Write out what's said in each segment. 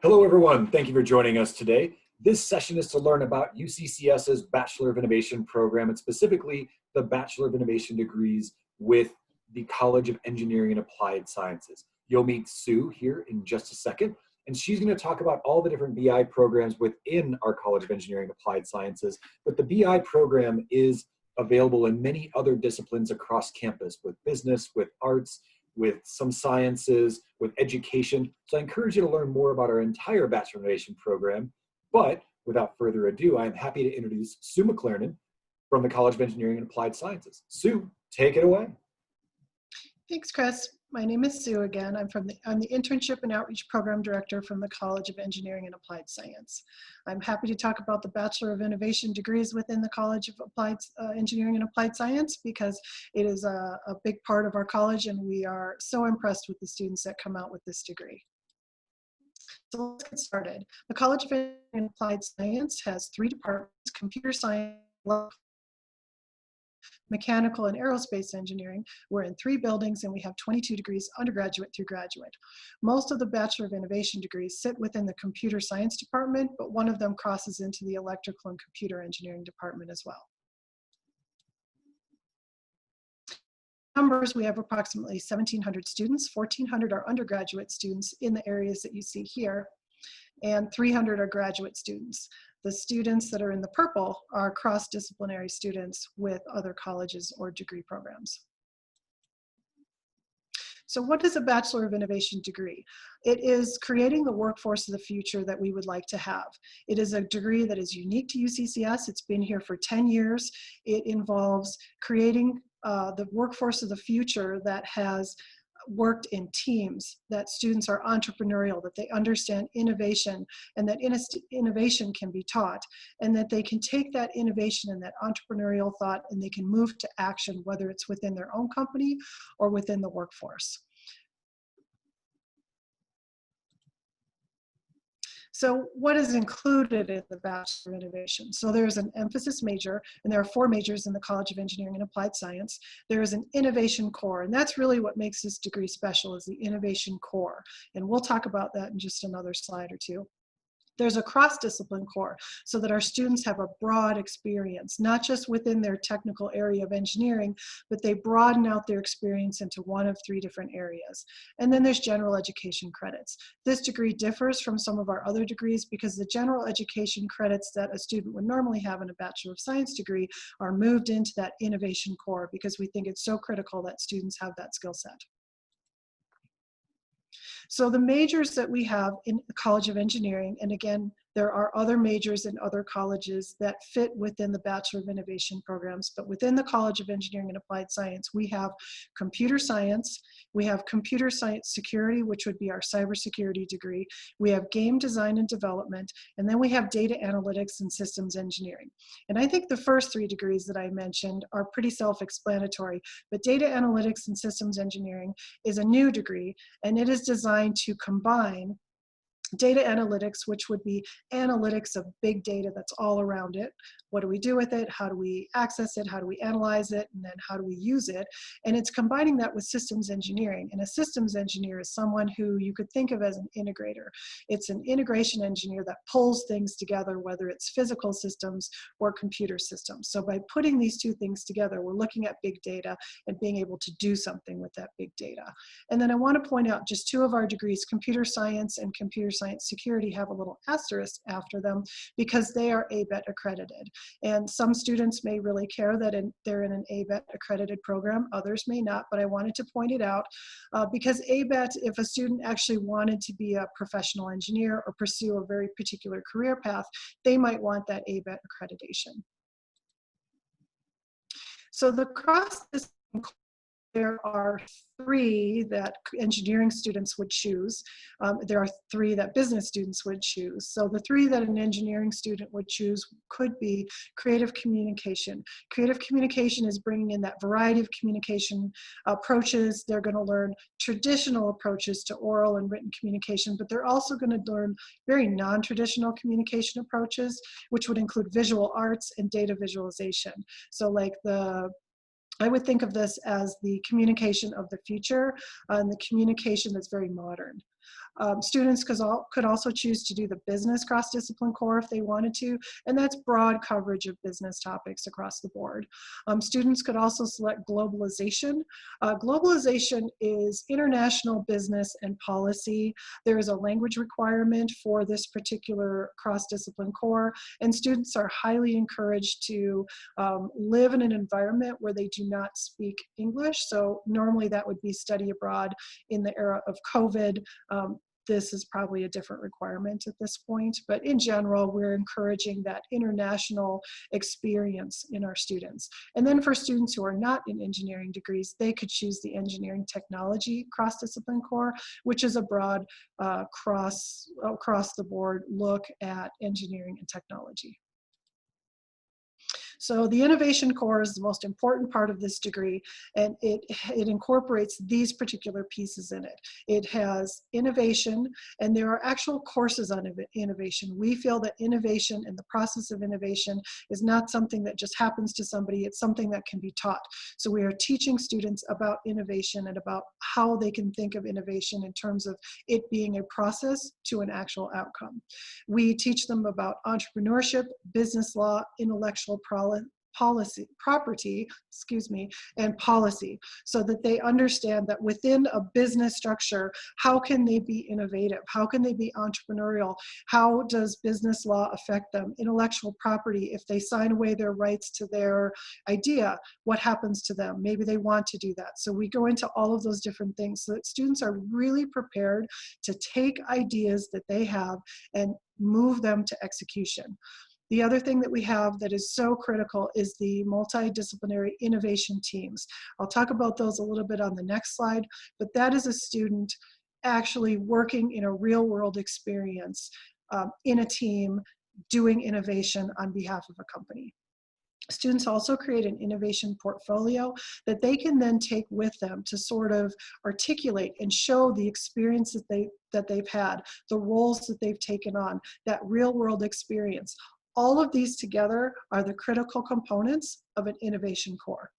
Hello, everyone. Thank you for joining us today. This session is to learn about UCCS's Bachelor of Innovation program, and specifically the Bachelor of Innovation degrees with the College of Engineering and Applied Sciences. You'll meet Sue here in just a second, and she's going to talk about all the different BI programs within our College of Engineering and Applied Sciences. But the BI program is available in many other disciplines across campus, with business, with arts, with some sciences, with education. So I encourage you to learn more about our entire Bachelor of Innovation program. But without further ado, I am happy to introduce Sue McLernan from the College of Engineering and Applied Sciences. Sue, take it away. Thanks, Chris. My name is Sue again. I'm the Internship and Outreach Program Director from the College of Engineering and Applied Science. I'm happy to talk about the Bachelor of Innovation degrees within the College of Engineering and Applied Science because it is a big part of our college, and we are so impressed with the students that come out with this degree. So let's get started. The College of Engineering and Applied Science has 3 departments: computer science, mechanical, and aerospace engineering. We're in 3 buildings, and we have 22 degrees undergraduate through graduate. Most of the Bachelor of Innovation degrees sit within the computer science department, but one of them crosses into the electrical and computer engineering department as well. Numbers, we have approximately 1,700 students. 1,400 are undergraduate students in the areas that you see here, and 300 are graduate students. The students that are in the purple are cross-disciplinary students with other colleges or degree programs. So what is a Bachelor of Innovation degree? It is creating the workforce of the future that we would like to have. It is a degree that is unique to UCCS. It's been here for 10 years. It involves creating the workforce of the future that has worked in teams, that students are entrepreneurial, that they understand innovation, and that innovation can be taught, and that they can take that innovation and that entrepreneurial thought and they can move to action, whether it's within their own company or within the workforce. So what is included in the Bachelor of Innovation? So there's an emphasis major, and there are 4 majors in the College of Engineering and Applied Science. There is an innovation core, and that's really what makes this degree special, is the innovation core. And we'll talk about that in just another slide or two. There's a cross-discipline core so that our students have a broad experience, not just within their technical area of engineering, but they broaden out their experience into one of 3 different areas. And then there's general education credits. This degree differs from some of our other degrees because the general education credits that a student would normally have in a Bachelor of Science degree are moved into that innovation core because we think it's so critical that students have that skill set. So the majors that we have in the College of Engineering, and again, there are other majors in other colleges that fit within the Bachelor of Innovation programs, but within the College of Engineering and Applied Science, we have computer science, we have computer science security, which would be our cybersecurity degree, we have game design and development, and then we have data analytics and systems engineering. And I think the first 3 degrees that I mentioned are pretty self-explanatory, but data analytics and systems engineering is a new degree, and it is designed to combine data analytics, which would be analytics of big data that's all around it. What do we do with it? How do we access it? How do we analyze it? And then how do we use it? And it's combining that with systems engineering. And a systems engineer is someone who you could think of as an integrator. It's an integration engineer that pulls things together, whether it's physical systems or computer systems. So by putting these 2 things together, we're looking at big data and being able to do something with that big data. And then I want to point out just 2 of our degrees, computer science and computer science security, have a little asterisk after them because they are ABET accredited. And some students may really care that they're in an ABET accredited program, others may not, but I wanted to point it out because ABET, if a student actually wanted to be a professional engineer or pursue a very particular career path, they might want that ABET accreditation. So the cross-discipline, there are 3 that engineering students would choose. There are 3 that business students would choose. So the 3 that an engineering student would choose could be creative communication. Creative communication is bringing in that variety of communication approaches. They're going to learn traditional approaches to oral and written communication, but they're also going to learn very non-traditional communication approaches, which would include visual arts and data visualization. So like I would think of this as the communication of the future and the communication that's very modern. Students could also choose to do the business cross-discipline core if they wanted to, and that's broad coverage of business topics across the board. Students could also select globalization. Globalization is international business and policy. There is a language requirement for this particular cross-discipline core, and students are highly encouraged to live in an environment where they do not speak English. So normally that would be study abroad. In the era of COVID, this is probably a different requirement at this point, but in general, we're encouraging that international experience in our students. And then for students who are not in engineering degrees, they could choose the engineering technology cross-discipline core, which is a broad across the board look at engineering and technology. So the innovation core is the most important part of this degree, and it incorporates these particular pieces in it. It has innovation, and there are actual courses on innovation. We feel that innovation and the process of innovation is not something that just happens to somebody, it's something that can be taught. So we are teaching students about innovation and about how they can think of innovation in terms of it being a process to an actual outcome. We teach them about entrepreneurship, business law, intellectual property, and policy, so that they understand that within a business structure, how can they be innovative? How can they be entrepreneurial? How does business law affect them? Intellectual property, if they sign away their rights to their idea, what happens to them? Maybe they want to do that. So we go into all of those different things so that students are really prepared to take ideas that they have and move them to execution. The other thing that we have that is so critical is the multidisciplinary innovation teams. I'll talk about those a little bit on the next slide, but that is a student actually working in a real world experience in a team doing innovation on behalf of a company. Students also create an innovation portfolio that they can then take with them to sort of articulate and show the experiences that they've had, the roles that they've taken on, that real world experience. All of these together are the critical components of an innovation core.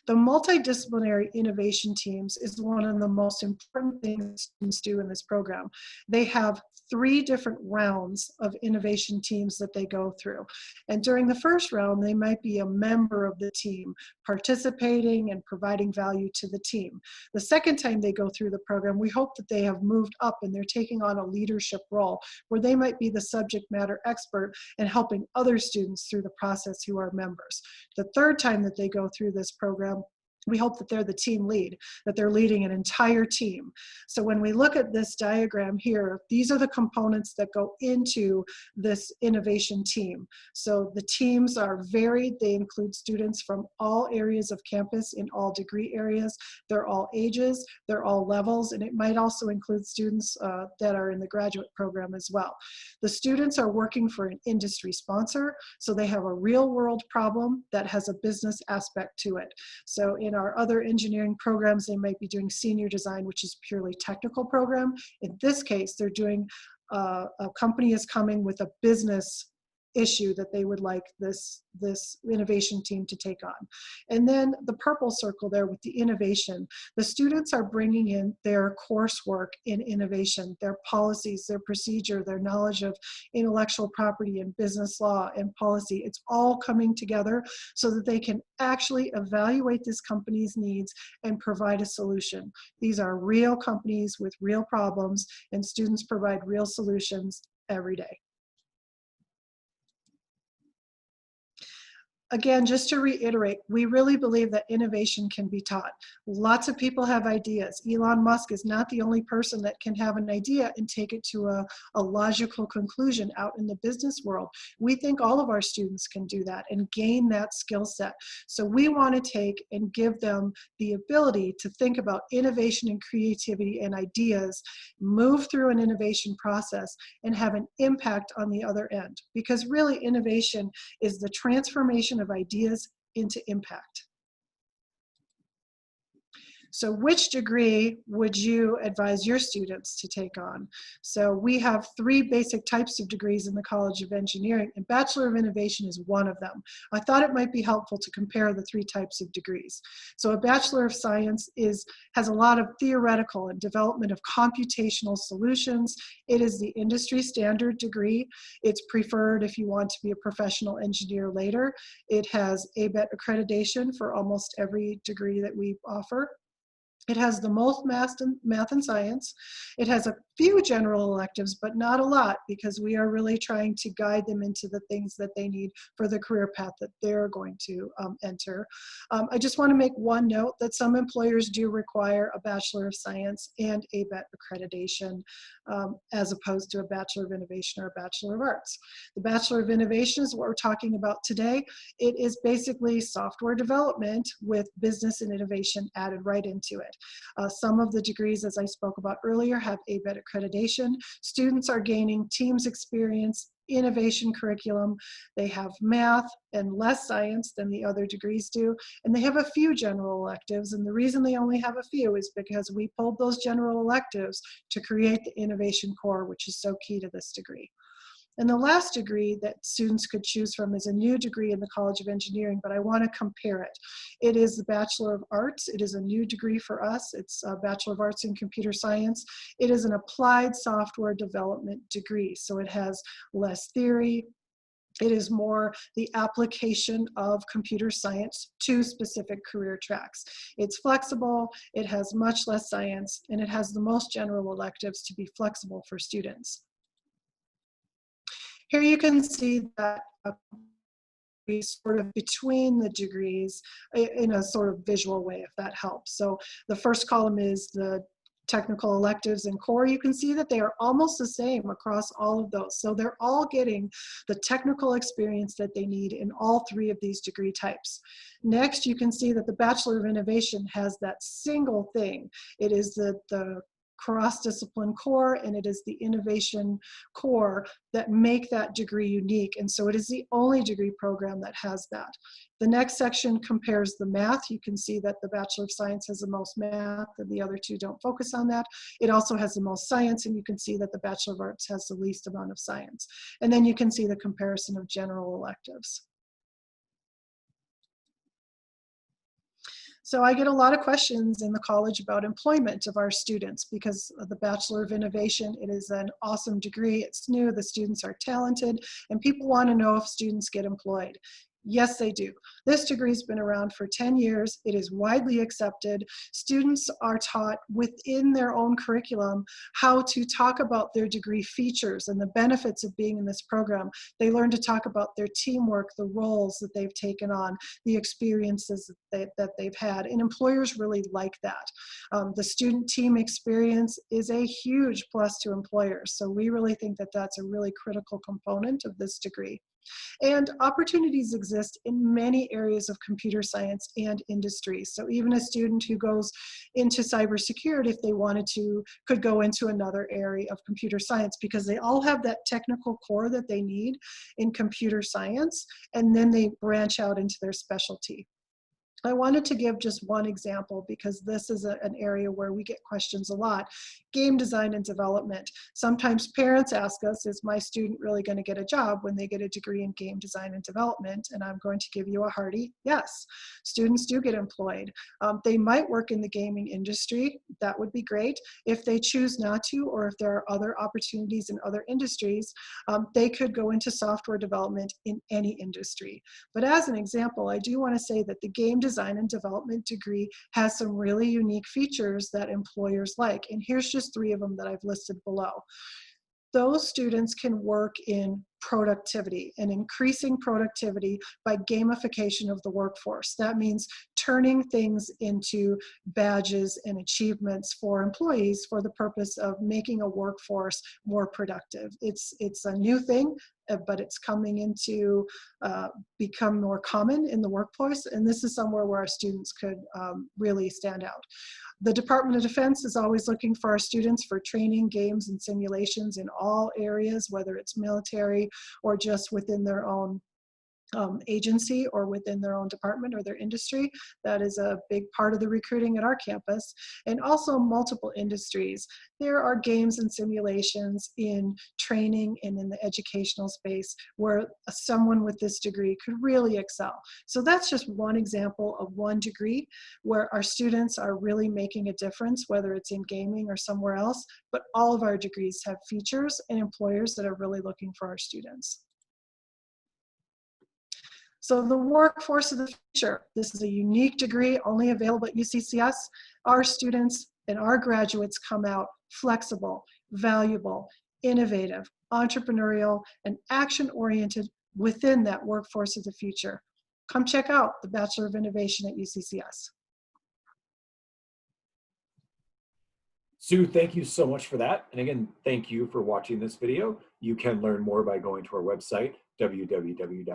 The multidisciplinary innovation teams is one of the most important things students do in this program. They have 3 different rounds of innovation teams that they go through. And during the first round, they might be a member of the team, participating and providing value to the team. The second time they go through the program, we hope that they have moved up and they're taking on a leadership role where they might be the subject matter expert and helping other students through the process who are members. The third time that they go through this program, we hope that they're the team lead, that they're leading an entire team. So when we look at this diagram here, these are the components that go into this innovation team. So the teams are varied. They include students from all areas of campus in all degree areas. They're all ages, they're all levels, and it might also include students that are in the graduate program as well. The students are working for an industry sponsor, so they have a real world problem that has a business aspect to it. So in our other engineering programs, they might be doing senior design, which is purely technical program. In this case, they're doing, a company is coming with a business issue that they would like this innovation team to take on. And then the purple circle there with the innovation, the students are bringing in their coursework in innovation, their policies, their procedure, their knowledge of intellectual property and business law and policy. It's all coming together so that they can actually evaluate this company's needs and provide a solution. These are real companies with real problems, and students provide real solutions every day. Again, just to reiterate, we really believe that innovation can be taught. Lots of people have ideas. Elon Musk is not the only person that can have an idea and take it to a logical conclusion out in the business world. We think all of our students can do that and gain that skill set. So we want to take and give them the ability to think about innovation and creativity and ideas, move through an innovation process, and have an impact on the other end. Because really, innovation is the transformation of ideas into impact. So which degree would you advise your students to take on? So we have 3 basic types of degrees in the College of Engineering, and Bachelor of Innovation is one of them. I thought it might be helpful to compare the 3 types of degrees. So a Bachelor of Science has a lot of theoretical and development of computational solutions. It is the industry standard degree. It's preferred if you want to be a professional engineer later. It has ABET accreditation for almost every degree that we offer. It has the most math and science. It has a few general electives, but not a lot, because we are really trying to guide them into the things that they need for the career path that they're going to enter. I just want to make one note that some employers do require a Bachelor of Science and ABET accreditation, as opposed to a Bachelor of Innovation or a Bachelor of Arts. The Bachelor of Innovation is what we're talking about today. It is basically software development with business and innovation added right into it. Some of the degrees, as I spoke about earlier, have ABET accreditation. Students are gaining Teams experience, innovation curriculum. They have math and less science than the other degrees do, and they have a few general electives. And the reason they only have a few is because we pulled those general electives to create the innovation core, which is so key to this degree. And the last degree that students could choose from is a new degree in the College of Engineering, but I want to compare it. It is the Bachelor of Arts. It is a new degree for us. It's a Bachelor of Arts in Computer Science. It is an applied software development degree, so it has less theory. It is more the application of computer science to specific career tracks. It's flexible, it has much less science, and it has the most general electives to be flexible for students. Here you can see that sort of between the degrees in a sort of visual way, if that helps. So the first column is the technical electives and core. You can see that they are almost the same across all of those. So they're all getting the technical experience that they need in all 3 of these degree types. Next, you can see that the Bachelor of Innovation has that single thing. It is the cross-discipline core, and it is the innovation core that make that degree unique. And so it is the only degree program that has that. The next section compares the math. You can see that the Bachelor of Science has the most math, and the other 2 don't focus on that. It also has the most science, and you can see that the Bachelor of Arts has the least amount of science. And then you can see the comparison of general electives. So I get a lot of questions in the college about employment of our students because of the Bachelor of Innovation. It is an awesome degree. It's new. The students are talented, and people want to know if students get employed. Yes, they do. This degree has been around for 10 years. It is widely accepted. Students are taught within their own curriculum how to talk about their degree features and the benefits of being in this program. They learn to talk about their teamwork, the roles that they've taken on, the experiences that they've had, and employers really like that. The student team experience is a huge plus to employers, so we really think that that's a really critical component of this degree. And opportunities exist in many areas of computer science and industry. So even a student who goes into cybersecurity, if they wanted to, could go into another area of computer science because they all have that technical core that they need in computer science, and then they branch out into their specialty. I wanted to give just one example because this is an area where we get questions a lot. Game design and development. Sometimes parents ask us, is my student really going to get a job when they get a degree in game design and development? And I'm going to give you a hearty yes. Students do get employed. They might work in the gaming industry. That would be great. If they choose not to, or if there are other opportunities in other industries, they could go into software development in any industry. But as an example, I do want to say that the game design and development degree has some really unique features that employers like. And here's just 3 of them that I've listed below. Those students can work in productivity and increasing productivity by gamification of the workforce. That means turning things into badges and achievements for employees for the purpose of making a workforce more productive. It's a new thing, but it's coming into become more common in the workforce, and this is somewhere where our students could really stand out. The Department of Defense is always looking for our students for training, games, and simulations in all areas, whether it's military or just within their own agency or within their own department or their industry. That is a big part of the recruiting at our campus. And also multiple industries. There are games and simulations in training and in the educational space where someone with this degree could really excel. So that's just one example of one degree where our students are really making a difference, whether it's in gaming or somewhere else. But all of our degrees have features and employers that are really looking for our students. So the workforce of the future, this is a unique degree only available at UCCS. Our students and our graduates come out flexible, valuable, innovative, entrepreneurial, and action-oriented within that workforce of the future. Come check out the Bachelor of Innovation at UCCS. Sue, thank you so much for that. And again, thank you for watching this video. You can learn more by going to our website, www.uccs.edu.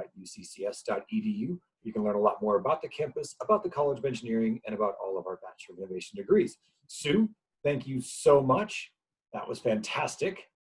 You can learn a lot more about the campus, about the College of Engineering, and about all of our Bachelor of Innovation degrees. Sue, thank you so much. That was fantastic.